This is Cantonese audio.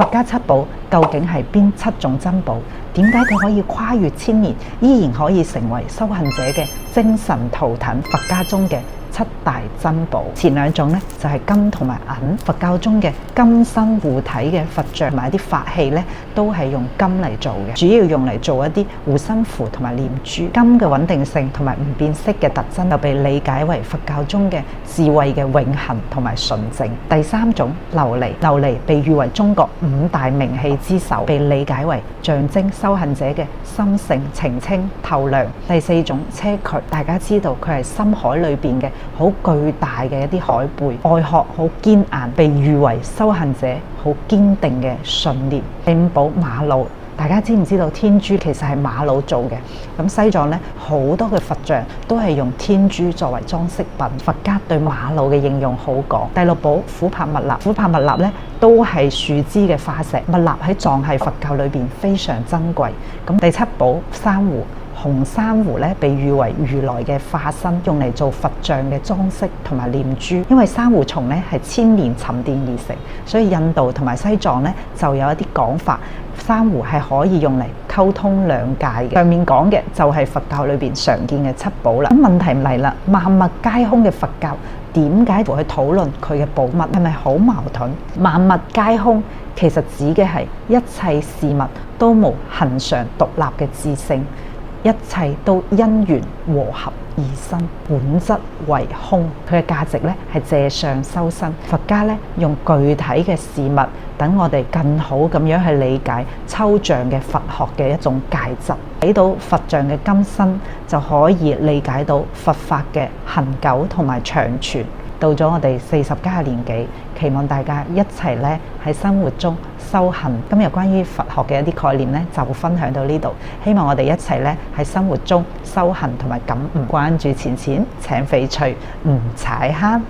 佛家七寶究竟係邊七種珍寶？點解佢可以跨越千年，依然可以成為修行者嘅精神圖騰？佛家中嘅七大珍寶，前兩種咧就係金同埋銀。佛教中嘅金身護體嘅佛像同埋一啲法器咧，都係用金嚟做嘅，主要用嚟做一啲護身符同埋念珠。金嘅穩定性同埋唔變色嘅特徵，就被理解為佛教中嘅智慧嘅永恆同埋純正。第三種琉璃，琉璃被譽為中國五大名器之首，被理解為象徵修行者嘅心性澄清透亮。第四種硨磲，大家知道佢係深海裏邊嘅好巨大嘅一啲海貝，外殼好堅硬，被譽為修行者好堅定嘅信念。第五寶瑪瑙，大家知唔知道天珠其實係瑪瑙做嘅？咁西藏咧好多嘅佛像都係用天珠作為裝飾品。佛家對瑪瑙嘅應用好廣。第六寶琥珀蜜蠟，琥珀蜜蠟咧都係樹脂嘅化石，蜜蠟喺藏系佛教裏邊非常珍貴。咁第七寶珊瑚。紅珊瑚咧被譽為如來嘅化身，用嚟做佛像嘅裝飾同埋念珠。因為珊瑚蟲咧係千年沉澱而成，所以印度同埋西藏咧就有一啲講法，珊瑚係可以用嚟溝通兩界嘅。上面講嘅就係佛教裏邊常見嘅七寶啦。咁問題嚟啦，萬物皆空嘅佛教點解去討論佢嘅寶物？係咪好矛盾？萬物皆空其實指嘅係一切事物都無恆常獨立嘅自性。一切都因緣和合而生，本質為空。佢嘅價值咧係借相修身。佛家咧用具體嘅事物，等我哋更好咁樣去理解抽象嘅佛學嘅一種介質。睇到佛像嘅金身，就可以理解到佛法嘅恆久同埋長存。到咗我哋40加年紀，期望大家一齊咧喺生活中修行。今日關於佛學嘅一啲概念咧，就分享到呢度。希望我哋一齊咧喺生活中修行同埋感悟。關注錢錢，請翡翠，唔踩坑。